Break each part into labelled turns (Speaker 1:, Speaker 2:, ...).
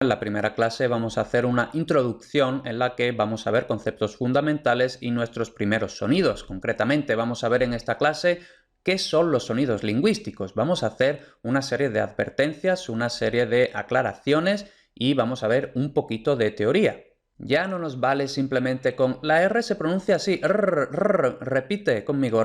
Speaker 1: En la primera clase vamos a hacer una introducción en la que vamos a ver conceptos fundamentales y nuestros primeros sonidos. Concretamente vamos a ver en esta clase qué son los sonidos lingüísticos. Vamos a hacer una serie de advertencias, una serie de aclaraciones y vamos a ver un poquito de teoría. Ya no nos vale simplemente con la R se pronuncia así, repite conmigo,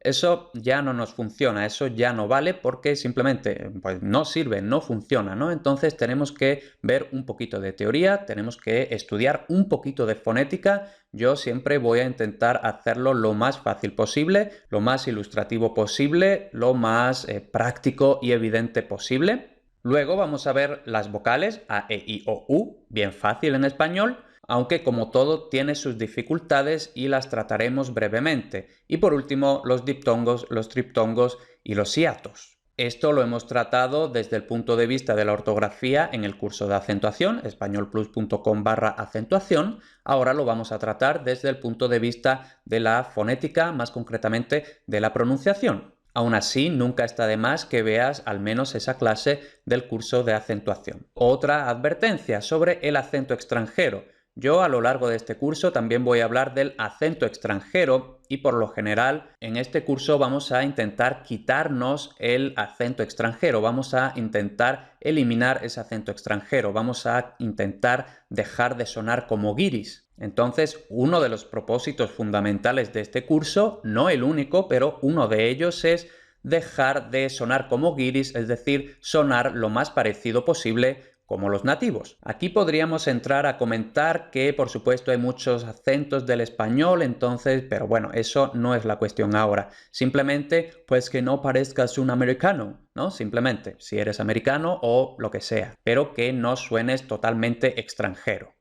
Speaker 1: eso ya no nos funciona, eso ya no vale porque simplemente pues, no sirve, no funciona, ¿no? Entonces tenemos que ver un poquito de teoría, tenemos que estudiar un poquito de fonética. Yo siempre voy a intentar hacerlo lo más fácil posible, lo más ilustrativo posible, lo más práctico y evidente posible. Luego vamos a ver las vocales A, E, I, O, U, bien fácil en español, aunque como todo tiene sus dificultades y las trataremos brevemente. Y por último, los diptongos, los triptongos y los hiatos. Esto lo hemos tratado desde el punto de vista de la ortografía en el curso de acentuación, españolplus.com/acentuación. Ahora lo vamos a tratar desde el punto de vista de la fonética, más concretamente de la pronunciación. Aún así, nunca está de más que veas al menos esa clase del curso de acentuación. Otra advertencia sobre el acento extranjero. Yo a lo largo de este curso también voy a hablar del acento extranjero y por lo general en este curso vamos a intentar quitarnos el acento extranjero, vamos a intentar eliminar ese acento extranjero, vamos a intentar dejar de sonar como guiris. Entonces, uno de los propósitos fundamentales de este curso, no el único, pero uno de ellos es dejar de sonar como guiris, es decir, sonar lo más parecido posible como los nativos. Aquí podríamos entrar a comentar que, por supuesto, hay muchos acentos del español, entonces, pero bueno, eso no es la cuestión ahora. Simplemente, pues que no parezcas un americano, ¿no? Simplemente, si eres americano o lo que sea, pero que no suenes totalmente extranjero.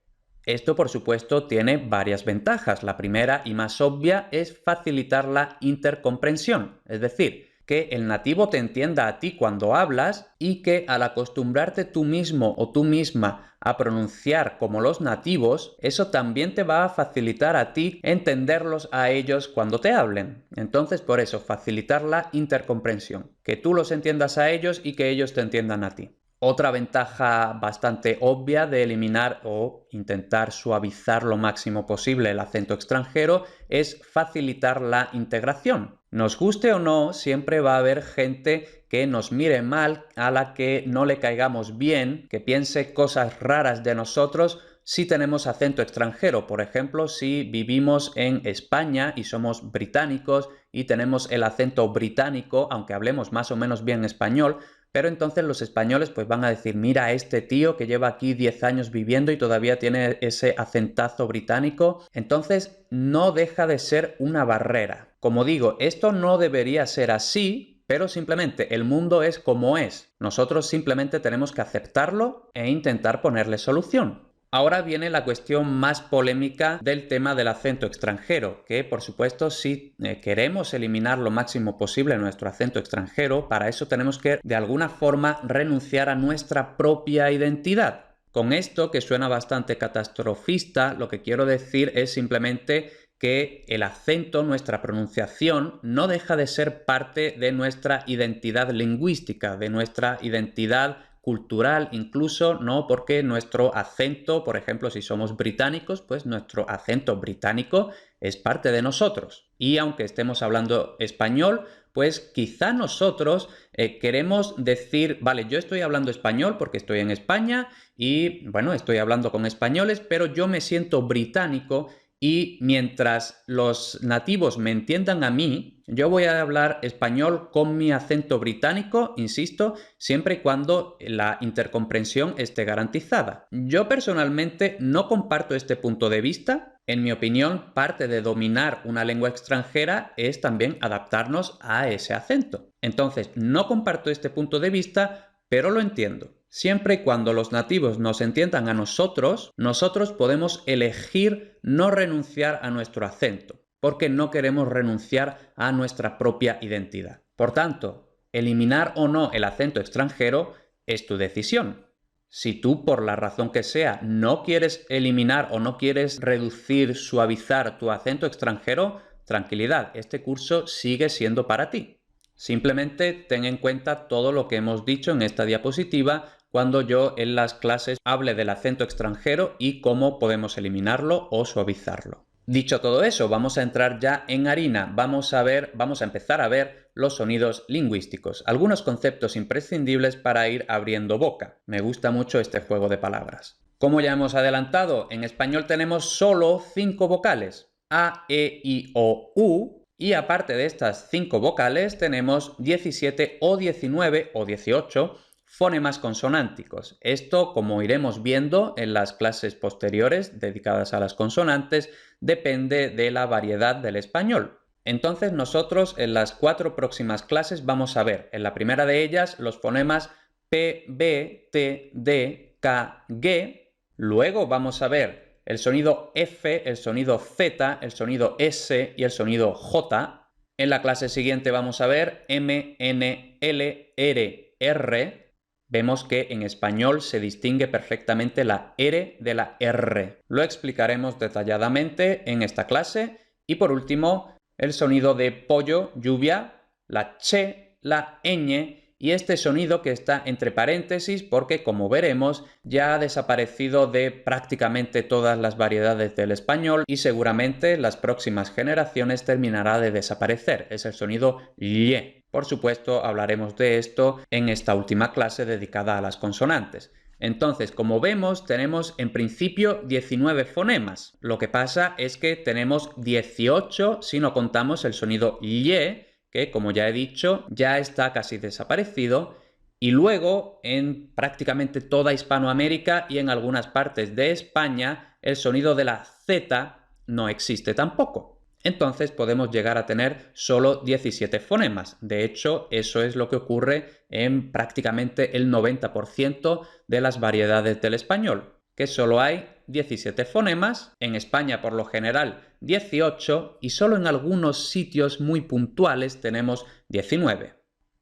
Speaker 1: Esto, por supuesto, tiene varias ventajas. La primera y más obvia es facilitar la intercomprensión, es decir, que el nativo te entienda a ti cuando hablas y que al acostumbrarte tú mismo o tú misma a pronunciar como los nativos, eso también te va a facilitar a ti entenderlos a ellos cuando te hablen. Entonces, por eso, facilitar la intercomprensión, que tú los entiendas a ellos y que ellos te entiendan a ti. Otra ventaja bastante obvia de eliminar o intentar suavizar lo máximo posible el acento extranjero es facilitar la integración. Nos guste o no, siempre va a haber gente que nos mire mal, a la que no le caigamos bien, que piense cosas raras de nosotros si tenemos acento extranjero. Por ejemplo, si vivimos en España y somos británicos y tenemos el acento británico, aunque hablemos más o menos bien español, pero entonces los españoles pues van a decir, mira a este tío que lleva aquí 10 años viviendo y todavía tiene ese acentazo británico. Entonces no deja de ser una barrera. Como digo, esto no debería ser así, pero simplemente el mundo es como es. Nosotros simplemente tenemos que aceptarlo e intentar ponerle solución. Ahora viene la cuestión más polémica del tema del acento extranjero, que por supuesto si queremos eliminar lo máximo posible nuestro acento extranjero, para eso tenemos que de alguna forma renunciar a nuestra propia identidad. Con esto, que suena bastante catastrofista, lo que quiero decir es simplemente que el acento, nuestra pronunciación, no deja de ser parte de nuestra identidad lingüística, de nuestra identidad cultural incluso, ¿no? Porque nuestro acento, por ejemplo, si somos británicos, pues nuestro acento británico es parte de nosotros. Y aunque estemos hablando español, pues quizá nosotros queremos decir, vale, yo estoy hablando español porque estoy en España y, bueno, estoy hablando con españoles, pero yo me siento británico y mientras los nativos me entiendan a mí, yo voy a hablar español con mi acento británico, insisto, siempre y cuando la intercomprensión esté garantizada. Yo personalmente no comparto este punto de vista. En mi opinión, parte de dominar una lengua extranjera es también adaptarnos a ese acento. Entonces, no comparto este punto de vista, pero lo entiendo. Siempre y cuando los nativos nos entiendan a nosotros, nosotros podemos elegir no renunciar a nuestro acento, porque no queremos renunciar a nuestra propia identidad. Por tanto, eliminar o no el acento extranjero es tu decisión. Si tú, por la razón que sea, no quieres eliminar o no quieres reducir, suavizar tu acento extranjero, tranquilidad, este curso sigue siendo para ti. Simplemente ten en cuenta todo lo que hemos dicho en esta diapositiva cuando yo en las clases hable del acento extranjero y cómo podemos eliminarlo o suavizarlo. Dicho todo eso, vamos a entrar ya en harina. Vamos a empezar a ver los sonidos lingüísticos, algunos conceptos imprescindibles para ir abriendo boca. Me gusta mucho este juego de palabras. Como ya hemos adelantado, en español tenemos solo 5 vocales: A, E, I, O, U. Y aparte de estas 5 vocales, tenemos 17 o 19 o 18 fonemas consonánticos. Esto, como iremos viendo en las clases posteriores dedicadas a las consonantes, depende de la variedad del español. Entonces nosotros en las 4 próximas clases vamos a ver, en la primera de ellas, los fonemas P, B, T, D, K, G. Luego vamos a ver el sonido F, el sonido Z, el sonido S y el sonido J. En la clase siguiente vamos a ver M, N, L, R, R. Vemos que en español se distingue perfectamente la R de la R. Lo explicaremos detalladamente en esta clase. Y por último, el sonido de pollo, lluvia, la ch, la ñ y este sonido que está entre paréntesis porque, como veremos, ya ha desaparecido de prácticamente todas las variedades del español y seguramente en las próximas generaciones terminará de desaparecer. Es el sonido lle. Por supuesto, hablaremos de esto en esta última clase dedicada a las consonantes. Entonces, como vemos, tenemos en principio 19 fonemas. Lo que pasa es que tenemos 18 si no contamos el sonido lle, que, como ya he dicho, ya está casi desaparecido. Y luego, en prácticamente toda Hispanoamérica y en algunas partes de España, el sonido de la Z no existe tampoco. Entonces podemos llegar a tener solo 17 fonemas. De hecho, eso es lo que ocurre en prácticamente el 90% de las variedades del español, que solo hay 17 fonemas. En España, por lo general, 18 y solo en algunos sitios muy puntuales tenemos 19.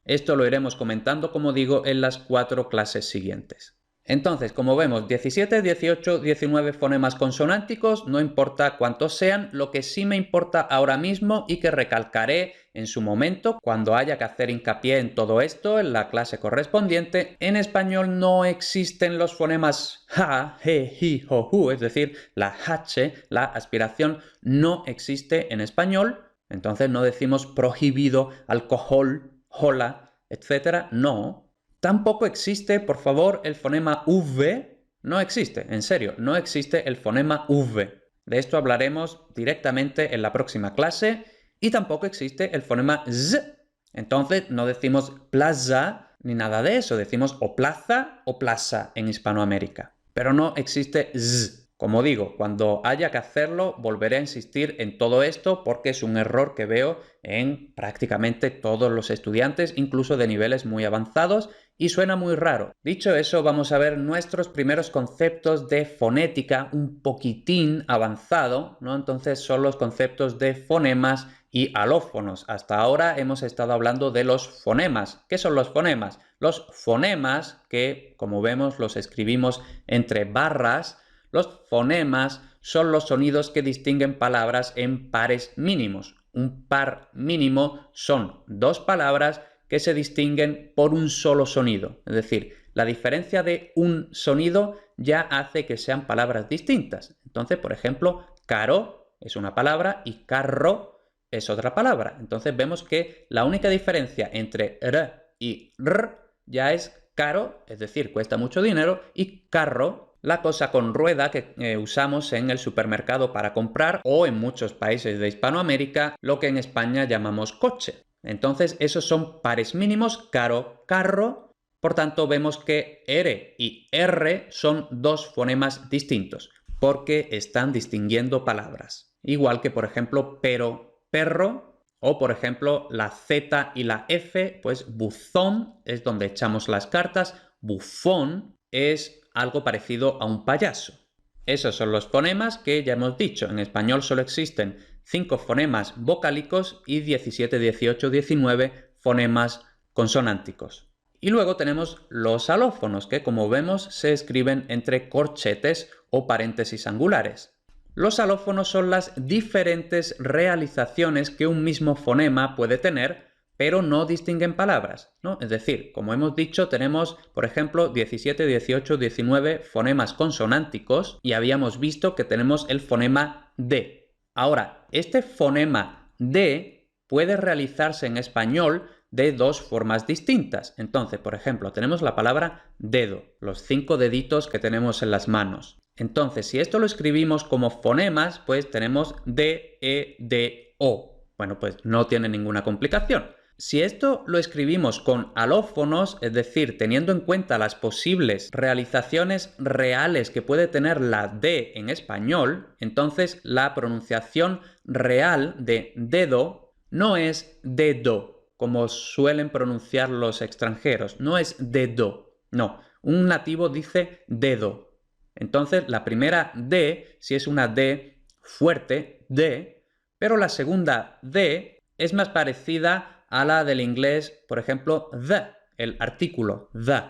Speaker 1: Esto lo iremos comentando, como digo, en las 4 clases siguientes. Entonces, como vemos, 17, 18, 19 fonemas consonánticos, no importa cuántos sean. Lo que sí me importa ahora mismo y que recalcaré en su momento cuando haya que hacer hincapié en todo esto en la clase correspondiente, en español no existen los fonemas ja, he, hi, ho, hu, es decir, la h, la aspiración, no existe en español. Entonces no decimos prohibido, alcohol, hola, etc. No. Tampoco existe, por favor, el fonema V. No existe, en serio, no existe el fonema V. De esto hablaremos directamente en la próxima clase. Y tampoco existe el fonema Z. Entonces no decimos plaza ni nada de eso. Decimos o plaza en Hispanoamérica. Pero no existe Z. Como digo, cuando haya que hacerlo, volveré a insistir en todo esto porque es un error que veo en prácticamente todos los estudiantes, incluso de niveles muy avanzados, y suena muy raro. Dicho eso, vamos a ver nuestros primeros conceptos de fonética un poquitín avanzado, ¿no? Entonces son los conceptos de fonemas y alófonos. Hasta ahora hemos estado hablando de los fonemas. ¿Qué son los fonemas? Los fonemas, que como vemos los escribimos entre barras. Los fonemas son los sonidos que distinguen palabras en pares mínimos. Un par mínimo son 2 palabras que se distinguen por un solo sonido. Es decir, la diferencia de un sonido ya hace que sean palabras distintas. Entonces, por ejemplo, caro es una palabra y carro es otra palabra. Entonces vemos que la única diferencia entre r y r ya es caro, es decir, cuesta mucho dinero, y carro, la cosa con rueda que usamos en el supermercado para comprar, o en muchos países de Hispanoamérica, lo que en España llamamos coche. Entonces esos son pares mínimos, caro, carro. Por tanto vemos que R y R son 2 fonemas distintos porque están distinguiendo palabras. Igual que por ejemplo pero, perro, o por ejemplo la Z y la F, pues buzón es donde echamos las cartas, bufón es algo parecido a un payaso. Esos son los fonemas que ya hemos dicho. En español solo existen 5 fonemas vocálicos y 17, 18, 19 fonemas consonánticos. Y luego tenemos los alófonos, que como vemos se escriben entre corchetes o paréntesis angulares. Los alófonos son las diferentes realizaciones que un mismo fonema puede tener pero no distinguen palabras, ¿no? Es decir, como hemos dicho, tenemos, por ejemplo, 17, 18, 19 fonemas consonánticos y habíamos visto que tenemos el fonema D. Ahora, este fonema D puede realizarse en español de dos formas distintas. Entonces, por ejemplo, tenemos la palabra dedo, los 5 deditos que tenemos en las manos. Entonces, si esto lo escribimos como fonemas, pues tenemos D, E, D, O. Bueno, pues no tiene ninguna complicación. Si esto lo escribimos con alófonos, es decir, teniendo en cuenta las posibles realizaciones reales que puede tener la D en español, entonces la pronunciación real de dedo no es dedo, como suelen pronunciar los extranjeros, no es dedo, no, un nativo dice dedo. Entonces la primera D, si es una D fuerte, D, pero la segunda D es más parecida a la del inglés, por ejemplo, the, el artículo the.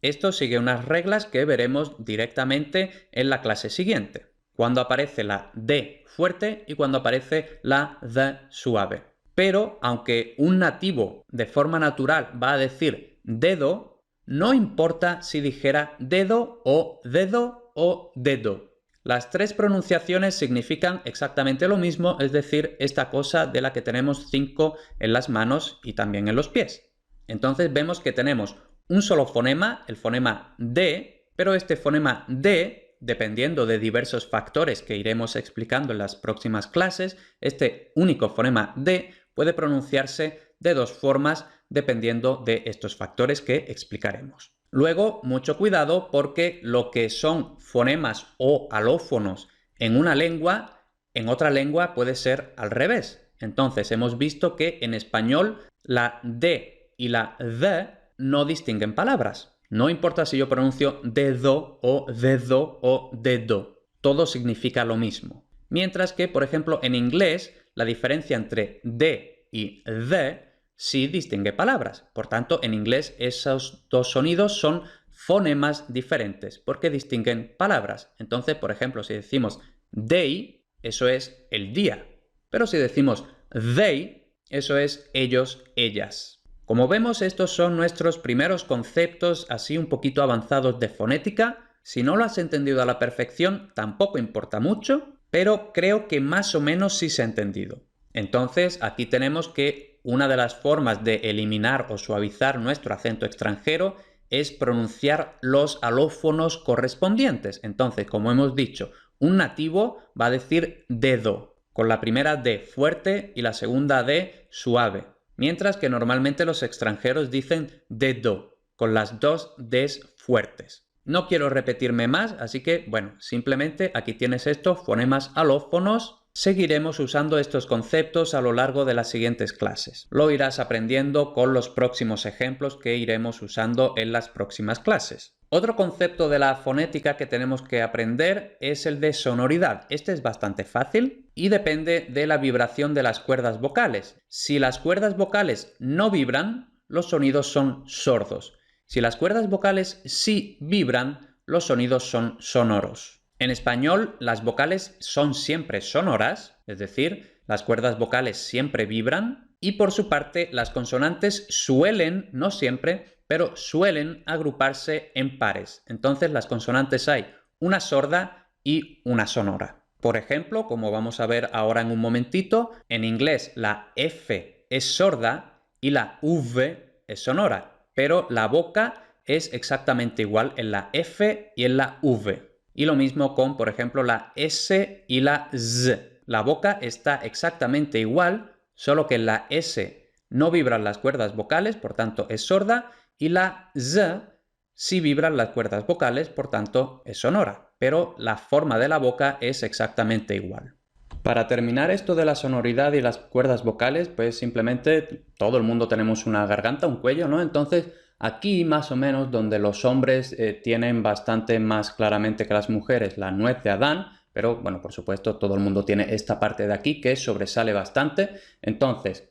Speaker 1: Esto sigue unas reglas que veremos directamente en la clase siguiente, cuando aparece la D fuerte y cuando aparece la the suave. Pero aunque un nativo de forma natural va a decir dedo, no importa si dijera dedo o dedo o dedo. Las tres pronunciaciones significan exactamente lo mismo, es decir, esta cosa de la que tenemos 5 en las manos y también en los pies. Entonces vemos que tenemos un solo fonema, el fonema D, pero este fonema D, dependiendo de diversos factores que iremos explicando en las próximas clases, este único fonema D puede pronunciarse de dos formas dependiendo de estos factores que explicaremos. Luego, mucho cuidado porque lo que son fonemas o alófonos en una lengua, en otra lengua puede ser al revés. Entonces, hemos visto que en español la D y la D no distinguen palabras. No importa si yo pronuncio dedo o dedo o dedo. Todo significa lo mismo. Mientras que, por ejemplo, en inglés, la diferencia entre D y D sí distingue palabras. Por tanto, en inglés esos dos sonidos son fonemas diferentes porque distinguen palabras. Entonces, por ejemplo, si decimos day, eso es el día. Pero si decimos they, eso es ellos, ellas. Como vemos, estos son nuestros primeros conceptos así un poquito avanzados de fonética. Si no lo has entendido a la perfección, tampoco importa mucho, pero creo que más o menos sí se ha entendido. Entonces, aquí tenemos que una de las formas de eliminar o suavizar nuestro acento extranjero es pronunciar los alófonos correspondientes. Entonces, como hemos dicho, un nativo va a decir dedo, con la primera D fuerte y la segunda D suave, mientras que normalmente los extranjeros dicen dedo, con las dos Ds fuertes. No quiero repetirme más, así que, bueno, simplemente aquí tienes estos fonemas alófonos. Seguiremos usando estos conceptos a lo largo de las siguientes clases. Lo irás aprendiendo con los próximos ejemplos que iremos usando en las próximas clases. Otro concepto de la fonética que tenemos que aprender es el de sonoridad. Este es bastante fácil y depende de la vibración de las cuerdas vocales. Si las cuerdas vocales no vibran, los sonidos son sordos. Si las cuerdas vocales sí vibran, los sonidos son sonoros. En español, las vocales son siempre sonoras, es decir, las cuerdas vocales siempre vibran, y por su parte, las consonantes suelen, no siempre, pero suelen agruparse en pares. Entonces, las consonantes hay una sorda y una sonora. Por ejemplo, como vamos a ver ahora en un momentito, en inglés la F es sorda y la V es sonora, pero la boca es exactamente igual en la F y en la V. Y lo mismo con, por ejemplo, la S y la Z. La boca está exactamente igual, solo que en la S no vibran las cuerdas vocales, por tanto es sorda, y la Z sí vibran las cuerdas vocales, por tanto es sonora. Pero la forma de la boca es exactamente igual. Para terminar esto de la sonoridad y las cuerdas vocales, pues simplemente todo el mundo tenemos una garganta, un cuello, ¿no? Entonces, aquí más o menos donde los hombres tienen bastante más claramente que las mujeres la nuez de Adán, pero bueno, por supuesto todo el mundo tiene esta parte de aquí que sobresale bastante. Entonces,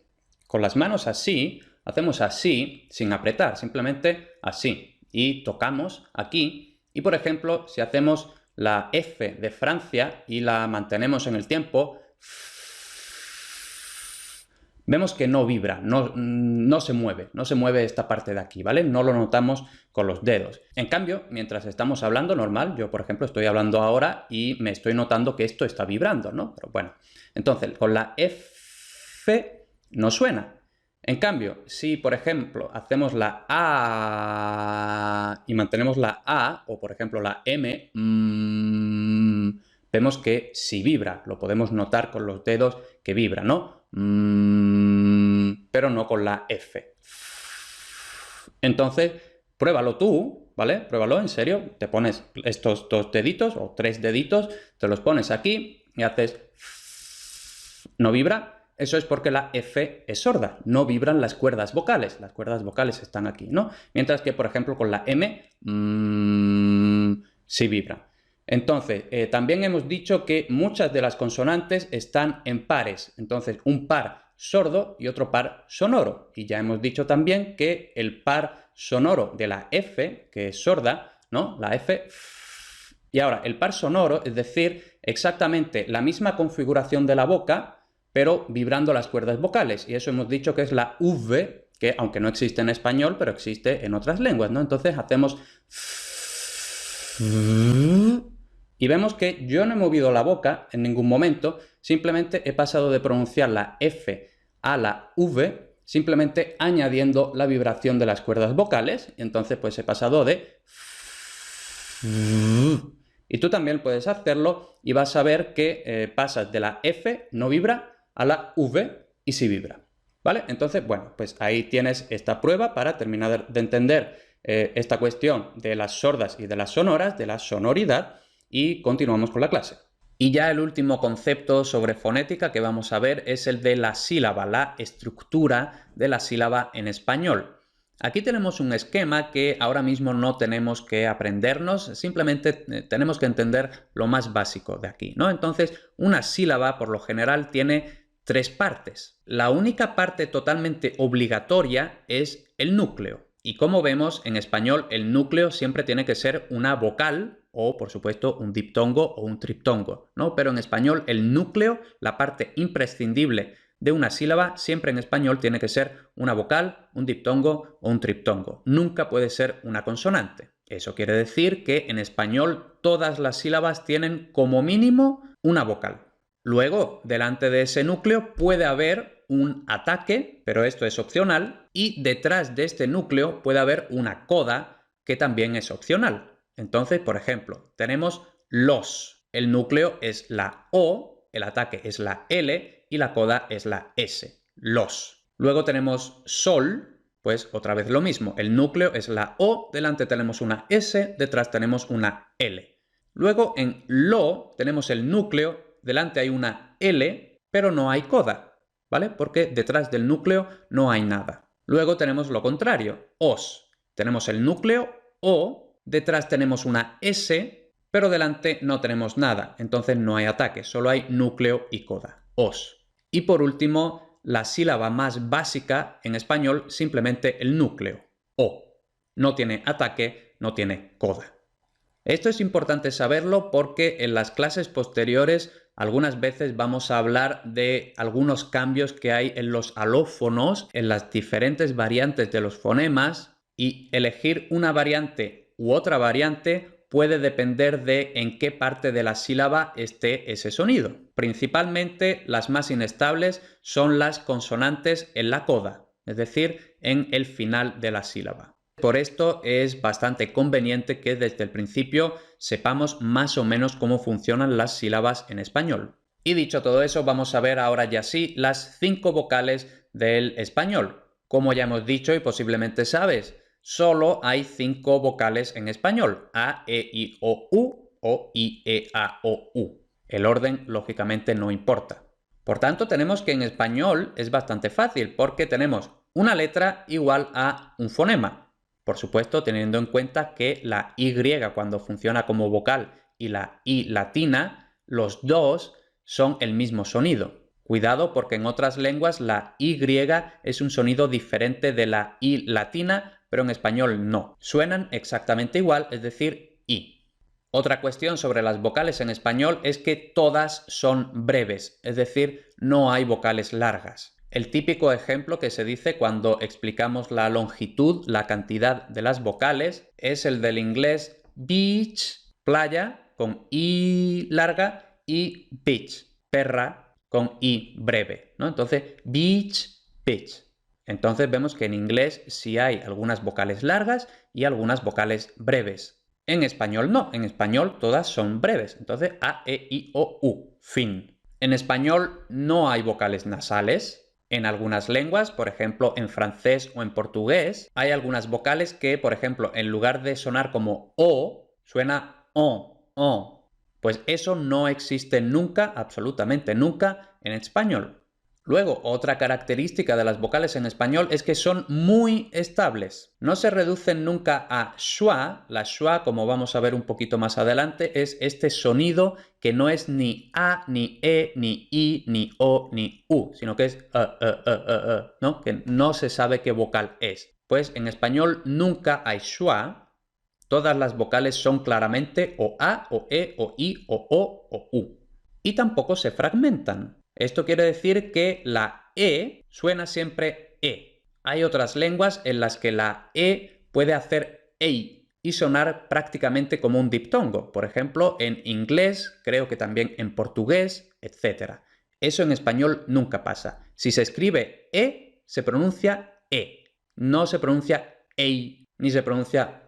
Speaker 1: con las manos así, hacemos así, sin apretar, simplemente así. Y tocamos aquí. Y por ejemplo, si hacemos la F de Francia y la mantenemos en el tiempo, vemos que no vibra, no se mueve esta parte de aquí, ¿vale? No lo notamos con los dedos. En cambio, mientras estamos hablando normal, yo por ejemplo estoy hablando ahora y me estoy notando que esto está vibrando, ¿no? Pero bueno, entonces con la F no suena. En cambio, si por ejemplo hacemos la A y mantenemos la A, o por ejemplo la M, vemos que sí vibra, lo podemos notar con los dedos que vibra, ¿no? Pero no con la F. Entonces, pruébalo tú, ¿vale? Pruébalo, en serio. Te pones estos 2 deditos o 3 deditos, te los pones aquí y haces... ¿No vibra? Eso es porque la F es sorda, no vibran las cuerdas vocales. Las cuerdas vocales están aquí, ¿no? Mientras que, por ejemplo, con la M, sí vibra. Entonces, también hemos dicho que muchas de las consonantes están en pares. Entonces, un par sordo y otro par sonoro. Y ya hemos dicho también que el par sonoro de la F, que es sorda, ¿no? La F... Y ahora, el par sonoro, es decir, exactamente la misma configuración de la boca, pero vibrando las cuerdas vocales. Y eso hemos dicho que es la V, que aunque no existe en español, pero existe en otras lenguas, ¿no? Entonces hacemos... Y vemos que yo no he movido la boca en ningún momento, simplemente he pasado de pronunciar la F a la V, simplemente añadiendo la vibración de las cuerdas vocales, y entonces pues he pasado de... Y tú también puedes hacerlo y vas a ver que pasas de la F, no vibra, a la V y sí vibra, ¿vale? Entonces, bueno, pues ahí tienes esta prueba para terminar de entender esta cuestión de las sordas y de las sonoras, de la sonoridad, y continuamos con la clase. Y ya el último concepto sobre fonética que vamos a ver es el de la sílaba, la estructura de la sílaba en español. Aquí tenemos un esquema que ahora mismo no tenemos que aprendernos, simplemente tenemos que entender lo más básico de aquí, ¿no? Entonces, una sílaba por lo general tiene 3 partes. La única parte totalmente obligatoria es el núcleo. Y como vemos, en español el núcleo siempre tiene que ser una vocal o, por supuesto, un diptongo o un triptongo, ¿no? Pero en español el núcleo, la parte imprescindible de una sílaba, siempre en español tiene que ser una vocal, un diptongo o un triptongo. Nunca puede ser una consonante. Eso quiere decir que en español todas las sílabas tienen como mínimo una vocal. Luego, delante de ese núcleo puede haber un ataque, pero esto es opcional, y detrás de este núcleo puede haber una coda, que también es opcional. Entonces, por ejemplo, tenemos los. El núcleo es la O, el ataque es la L y la coda es la S. Los. Luego tenemos sol, pues otra vez lo mismo. El núcleo es la O, delante tenemos una S, detrás tenemos una L. Luego en lo tenemos el núcleo, delante hay una L, pero no hay coda, ¿vale? Porque detrás del núcleo no hay nada. Luego tenemos lo contrario, os. Tenemos el núcleo O, detrás tenemos una S, pero delante no tenemos nada, entonces no hay ataque, solo hay núcleo y coda, os. Y por último, la sílaba más básica en español, simplemente el núcleo, O. No tiene ataque, no tiene coda. Esto es importante saberlo porque en las clases posteriores algunas veces vamos a hablar de algunos cambios que hay en los alófonos, en las diferentes variantes de los fonemas, y elegir una variante u otra variante puede depender de en qué parte de la sílaba esté ese sonido. Principalmente las más inestables son las consonantes en la coda, es decir, en el final de la sílaba. Por esto es bastante conveniente que desde el principio sepamos más o menos cómo funcionan las sílabas en español. Y dicho todo eso, vamos a ver ahora ya sí las 5 vocales del español. Como ya hemos dicho y posiblemente sabes, solo hay 5 vocales en español: A, E, I, O, U o I, E, A, O, U. El orden, lógicamente, no importa. Por tanto, tenemos que en español es bastante fácil porque tenemos una letra igual a un fonema. Por supuesto, teniendo en cuenta que la Y cuando funciona como vocal y la I latina, los dos son el mismo sonido. Cuidado porque en otras lenguas la Y es un sonido diferente de la I latina, pero en español no. Suenan exactamente igual, es decir, I. Otra cuestión sobre las vocales en español es que todas son breves, es decir, no hay vocales largas. El típico ejemplo que se dice cuando explicamos la longitud, la cantidad de las vocales, es el del inglés beach, playa, con i larga, y beach, perra, con i breve, ¿no? Entonces, beach, beach. Entonces vemos que en inglés sí hay algunas vocales largas y algunas vocales breves. En español no, en español todas son breves. Entonces, a, e, i, o, u, fin. En español no hay vocales nasales. En algunas lenguas, por ejemplo en francés o en portugués, hay algunas vocales que, por ejemplo, en lugar de sonar como o, suena on. Pues eso no existe nunca, absolutamente nunca, en español. Luego, otra característica de las vocales en español es que son muy estables. No se reducen nunca a schwa. La schwa, como vamos a ver un poquito más adelante, es este sonido que no es ni a, ni e, ni i, ni o, ni u, sino que es ¿no? Que no se sabe qué vocal es. Pues en español nunca hay schwa. Todas las vocales son claramente o a, o e, o i, o u. Y tampoco se fragmentan. Esto quiere decir que la E suena siempre E. Hay otras lenguas en las que la E puede hacer EI y sonar prácticamente como un diptongo. Por ejemplo, en inglés, creo que también en portugués, etc. Eso en español nunca pasa. Si se escribe E, se pronuncia E. No se pronuncia EI, ni se pronuncia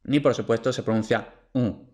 Speaker 1: ni por supuesto se pronuncia U.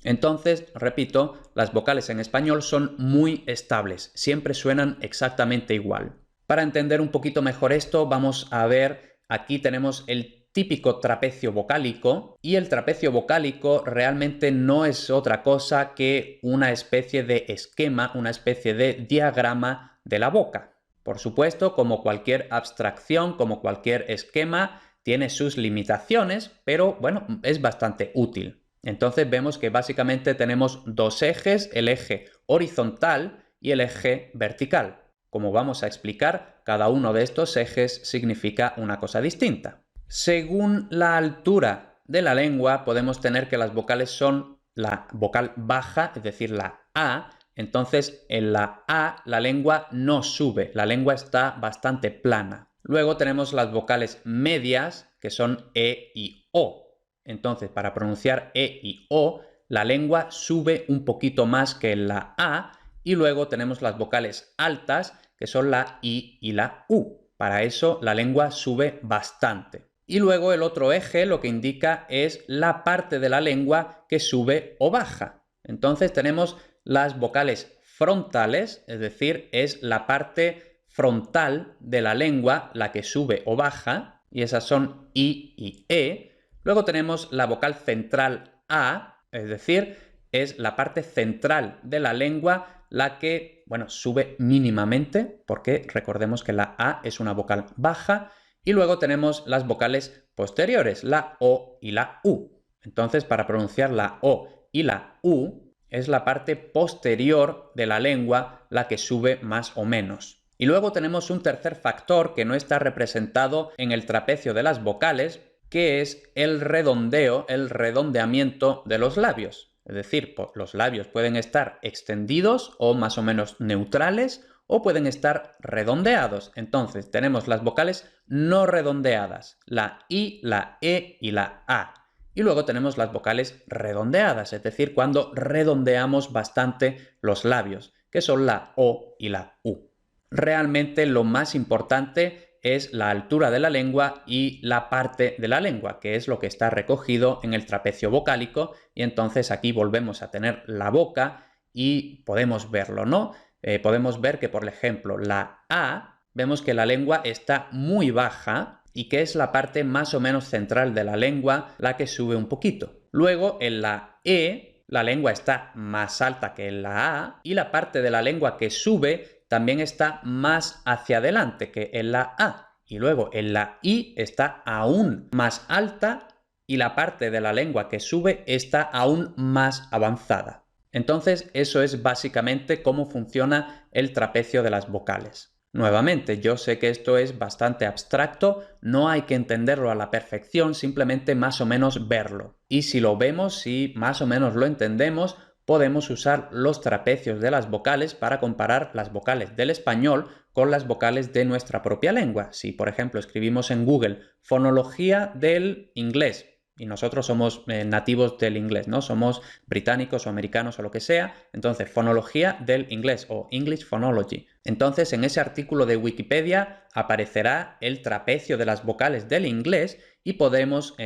Speaker 1: Entonces, repito, las vocales en español son muy estables, siempre suenan exactamente igual. Para entender un poquito mejor esto, vamos a ver, aquí tenemos el típico trapecio vocálico, y el trapecio vocálico realmente no es otra cosa que una especie de esquema, una especie de diagrama de la boca. Por supuesto, como cualquier abstracción, como cualquier esquema, tiene sus limitaciones, pero bueno, es bastante útil. Entonces vemos que básicamente tenemos dos ejes, el eje horizontal y el eje vertical. Como vamos a explicar, cada uno de estos ejes significa una cosa distinta. Según la altura de la lengua, podemos tener que las vocales son la vocal baja, es decir, la A. Entonces, en la A la lengua no sube, la lengua está bastante plana. Luego tenemos las vocales medias, que son E y O. Entonces, para pronunciar E y O, la lengua sube un poquito más que en la A, y luego tenemos las vocales altas, que son la I y la U. Para eso, la lengua sube bastante. Y luego el otro eje lo que indica es la parte de la lengua que sube o baja. Entonces tenemos las vocales frontales, es decir, es la parte frontal de la lengua la que sube o baja, y esas son I y E. Luego tenemos la vocal central A, es decir, es la parte central de la lengua la que, bueno, sube mínimamente, porque recordemos que la A es una vocal baja. Y luego tenemos las vocales posteriores, la O y la U. Entonces, para pronunciar la O y la U, es la parte posterior de la lengua la que sube más o menos. Y luego tenemos un tercer factor que no está representado en el trapecio de las vocales, que es el redondeo, el redondeamiento de los labios. Es decir, los labios pueden estar extendidos o más o menos neutrales, o pueden estar redondeados. Entonces tenemos las vocales no redondeadas, la I, la E y la A. Y luego tenemos las vocales redondeadas, es decir, cuando redondeamos bastante los labios, que son la O y la U. Realmente lo más importante es la altura de la lengua y la parte de la lengua, que es lo que está recogido en el trapecio vocálico, y entonces aquí volvemos a tener la boca y podemos verlo, ¿no? Podemos ver que, por ejemplo, la A, vemos que la lengua está muy baja y que es la parte más o menos central de la lengua la que sube un poquito. Luego, en la E, la lengua está más alta que en la A, y la parte de la lengua que sube también está más hacia adelante que en la A. Y luego en la I está aún más alta y la parte de la lengua que sube está aún más avanzada. Entonces, eso es básicamente cómo funciona el trapecio de las vocales. Nuevamente, yo sé que esto es bastante abstracto, no hay que entenderlo a la perfección, simplemente más o menos verlo. Y si lo vemos, si más o menos lo entendemos, podemos usar los trapecios de las vocales para comparar las vocales del español con las vocales de nuestra propia lengua. Si, por ejemplo, escribimos en Google fonología del inglés, y nosotros somos nativos del inglés, ¿no? Somos británicos o americanos o lo que sea, entonces fonología del inglés o English Phonology. Entonces en ese artículo de Wikipedia aparecerá el trapecio de las vocales del inglés y podemos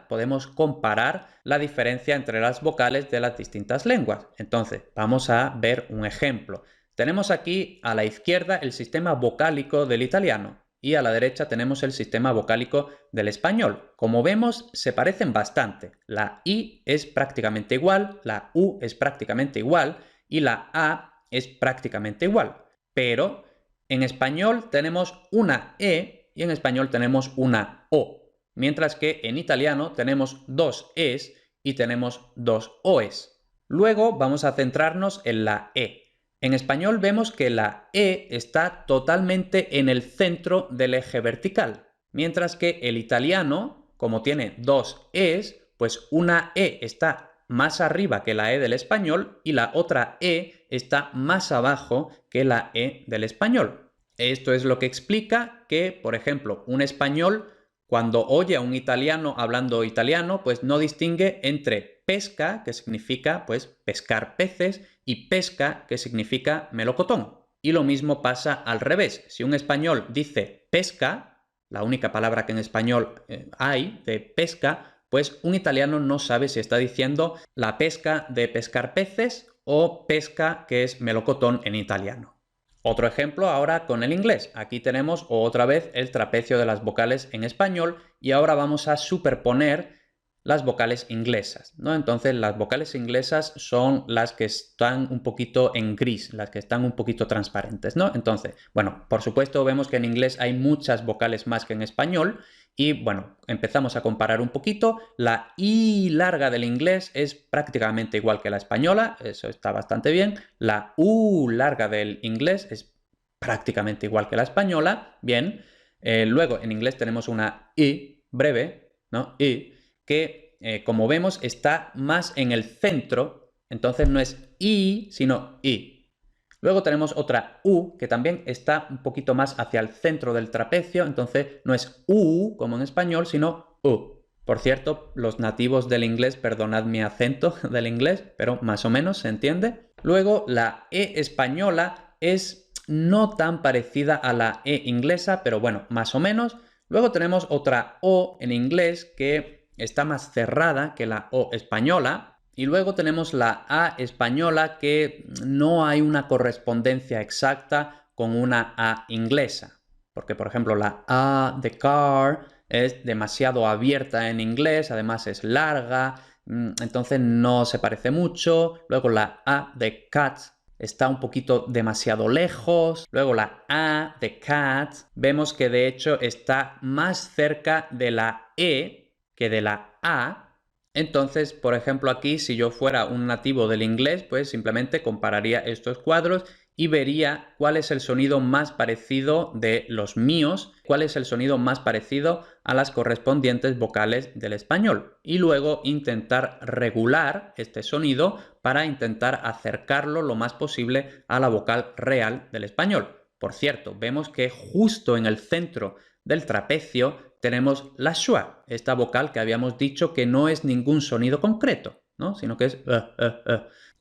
Speaker 1: podemos comparar la diferencia entre las vocales de las distintas lenguas. Entonces vamos a ver un ejemplo. Tenemos aquí a la izquierda el sistema vocálico del italiano y a la derecha tenemos el sistema vocálico del español. Como vemos, se parecen bastante. La I es prácticamente igual, la U es prácticamente igual y la A es prácticamente igual. Pero en español tenemos una E y en español tenemos una O, mientras que en italiano tenemos dos Es y tenemos dos Oes. Luego vamos a centrarnos en la E. En español vemos que la E está totalmente en el centro del eje vertical, mientras que el italiano, como tiene dos E's, pues una E está más arriba que la E del español y la otra E está más abajo que la E del español. Esto es lo que explica que, por ejemplo, un español, cuando oye a un italiano hablando italiano, pues no distingue entre pesca, que significa pues pescar peces, y pesca, que significa melocotón. Y lo mismo pasa al revés. Si un español dice pesca, la única palabra que en español hay de pesca, pues un italiano no sabe si está diciendo la pesca de pescar peces o pesca, que es melocotón en italiano. Otro ejemplo ahora con el inglés. Aquí tenemos otra vez el trapecio de las vocales en español y ahora vamos a superponer las vocales inglesas, ¿no? Entonces las vocales inglesas son las que están un poquito en gris, las que están un poquito transparentes, ¿no? Entonces, bueno, por supuesto vemos que en inglés hay muchas vocales más que en español y bueno, empezamos a comparar un poquito. La I larga del inglés es prácticamente igual que la española, eso está bastante bien. La U larga del inglés es prácticamente igual que la española, bien. Luego en inglés tenemos una I breve, ¿no? I, que como vemos está más en el centro, entonces no es I, sino I. Luego tenemos otra U que también está un poquito más hacia el centro del trapecio, entonces no es U como en español, sino U. Por cierto, los nativos del inglés, perdonad mi acento del inglés, pero más o menos se entiende. Luego la E española es no tan parecida a la E inglesa, pero bueno, más o menos. Luego tenemos otra O en inglés que está más cerrada que la O española. Y luego tenemos la A española que no hay una correspondencia exacta con una A inglesa. Porque, por ejemplo, la A de car es demasiado abierta en inglés, además es larga, entonces no se parece mucho. Luego la A de cat está un poquito demasiado lejos. Luego la A de cat, vemos que de hecho está más cerca de la E que de la A. Entonces, por ejemplo, aquí si yo fuera un nativo del inglés, pues simplemente compararía estos cuadros y vería cuál es el sonido más parecido de los míos, cuál es el sonido más parecido a las correspondientes vocales del español. Y luego intentar regular este sonido para intentar acercarlo lo más posible a la vocal real del español. Por cierto, vemos que justo en el centro del trapecio tenemos la schwa, esta vocal que habíamos dicho que no es ningún sonido concreto, ¿no? Sino que es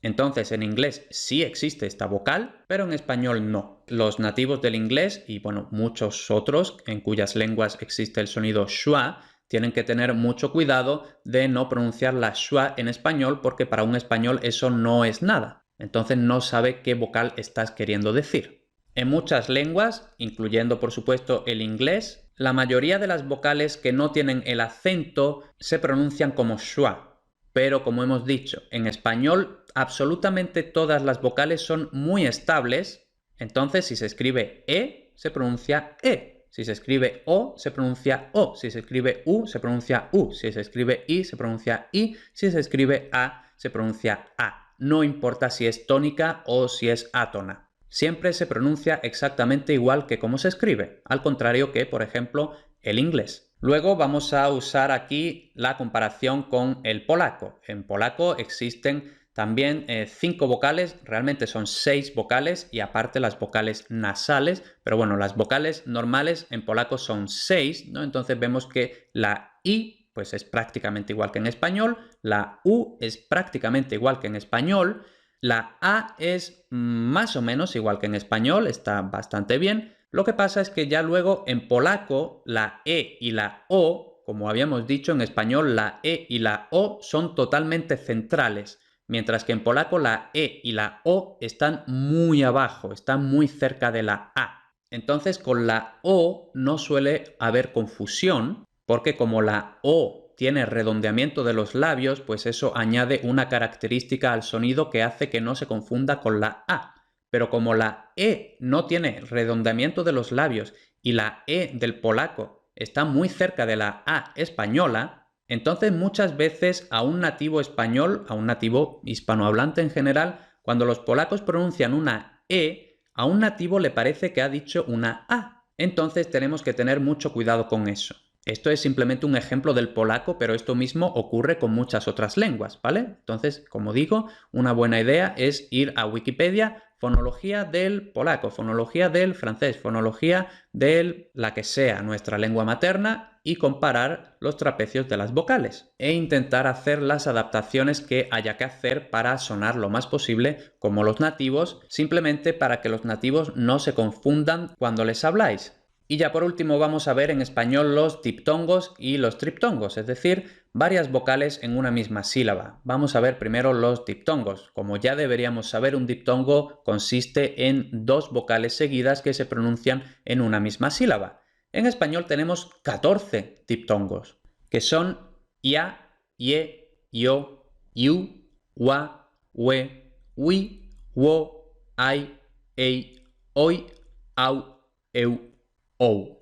Speaker 1: Entonces, en inglés sí existe esta vocal, pero en español no. Los nativos del inglés, y bueno, muchos otros en cuyas lenguas existe el sonido schwa, tienen que tener mucho cuidado de no pronunciar la schwa en español porque para un español eso no es nada. Entonces no sabe qué vocal estás queriendo decir. En muchas lenguas, incluyendo por supuesto el inglés, la mayoría de las vocales que no tienen el acento se pronuncian como schwa. Pero como hemos dicho, en español absolutamente todas las vocales son muy estables. Entonces si se escribe E, se pronuncia E. Si se escribe O, se pronuncia O. Si se escribe U, se pronuncia U. Si se escribe I, se pronuncia I. Si se escribe A, se pronuncia A. No importa si es tónica o si es átona. Siempre se pronuncia exactamente igual que cómo se escribe, al contrario que, por ejemplo, el inglés. Luego vamos a usar aquí la comparación con el polaco. En polaco existen también 5 vocales, realmente son 6 vocales y aparte las vocales nasales, pero bueno, las vocales normales en polaco son 6, ¿no? Entonces vemos que la I pues es prácticamente igual que en español, la U es prácticamente igual que en español, la A es más o menos igual que en español, está bastante bien. Lo que pasa es que ya luego en polaco la E y la O, como habíamos dicho en español, la E y la O son totalmente centrales, mientras que en polaco la E y la O están muy abajo, están muy cerca de la A. Entonces con la O no suele haber confusión, porque como la O tiene redondeamiento de los labios, pues eso añade una característica al sonido que hace que no se confunda con la A. Pero como la E no tiene redondeamiento de los labios y la E del polaco está muy cerca de la A española, entonces muchas veces a un nativo español, a un nativo hispanohablante en general, cuando los polacos pronuncian una E, a un nativo le parece que ha dicho una A. Entonces tenemos que tener mucho cuidado con eso. Esto es simplemente un ejemplo del polaco, pero esto mismo ocurre con muchas otras lenguas, ¿vale? Entonces, como digo, una buena idea es ir a Wikipedia, fonología del polaco, fonología del francés, fonología de la que sea nuestra lengua materna y comparar los trapecios de las vocales e intentar hacer las adaptaciones que haya que hacer para sonar lo más posible como los nativos, simplemente para que los nativos no se confundan cuando les habláis. Y ya por último vamos a ver en español los diptongos y los triptongos, es decir, varias vocales en una misma sílaba. Vamos a ver primero los diptongos. Como ya deberíamos saber, un diptongo consiste en 2 vocales seguidas que se pronuncian en una misma sílaba. En español tenemos 14 diptongos, que son ia, ie, io, iu, ua, ue, ui, wo, ai, ei, oi, au, eu, OU.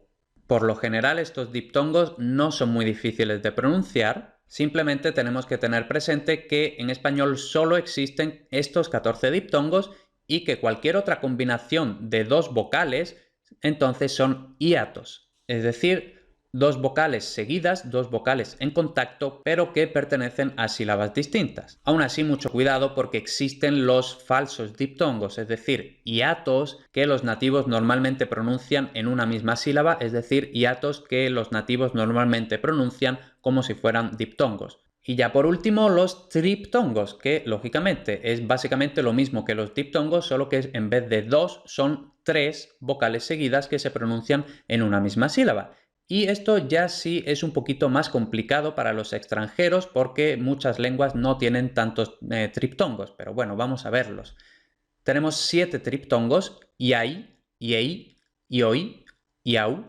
Speaker 1: Por lo general estos diptongos no son muy difíciles de pronunciar, simplemente tenemos que tener presente que en español solo existen estos 14 diptongos y que cualquier otra combinación de 2 vocales entonces son hiatos, es decir, 2 vocales seguidas, 2 vocales en contacto, pero que pertenecen a sílabas distintas. Aún así, mucho cuidado porque existen los falsos diptongos, es decir, hiatos que los nativos normalmente pronuncian en una misma sílaba, es decir, hiatos que los nativos normalmente pronuncian como si fueran diptongos. Y ya por último, los triptongos, que lógicamente es básicamente lo mismo que los diptongos, solo que en vez de 2 son 3 vocales seguidas que se pronuncian en una misma sílaba. Y esto ya sí es un poquito más complicado para los extranjeros porque muchas lenguas no tienen tantos triptongos, pero bueno, vamos a verlos. Tenemos 7 triptongos: iai, iei, ioi, iau,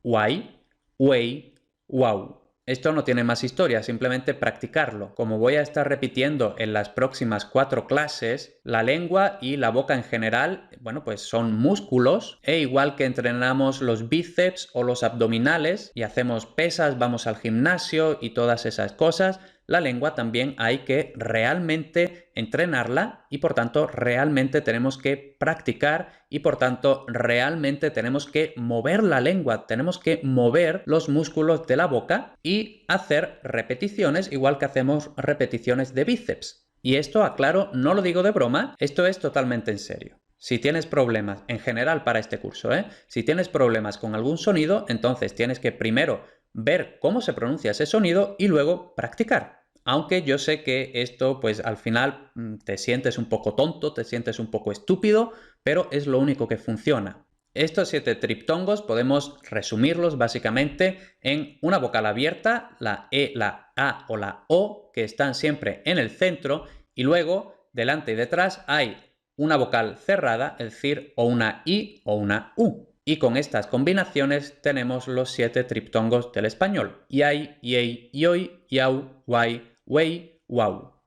Speaker 1: uai, uei, uau. Esto no tiene más historia, simplemente practicarlo. Como voy a estar repitiendo en las próximas 4 clases, la lengua y la boca en general, bueno, pues son músculos, e igual que entrenamos los bíceps o los abdominales y hacemos pesas, vamos al gimnasio y todas esas cosas, la lengua también hay que realmente entrenarla y por tanto realmente tenemos que practicar y por tanto realmente tenemos que mover la lengua, tenemos que mover los músculos de la boca y hacer repeticiones igual que hacemos repeticiones de bíceps. Y esto, aclaro, no lo digo de broma, esto es totalmente en serio. Si tienes problemas en general para este curso, si tienes problemas con algún sonido, entonces tienes que primero ver cómo se pronuncia ese sonido y luego practicar. Aunque yo sé que esto, pues al final te sientes un poco tonto, te sientes un poco estúpido, pero es lo único que funciona. Estos 7 triptongos podemos resumirlos básicamente en una vocal abierta, la E, la A o la O, que están siempre en el centro, y luego delante y detrás hay una vocal cerrada, es decir, o una I o una U. Y con estas combinaciones tenemos los 7 triptongos del español: iai, iei, ioi, iau, uai, uei, uau.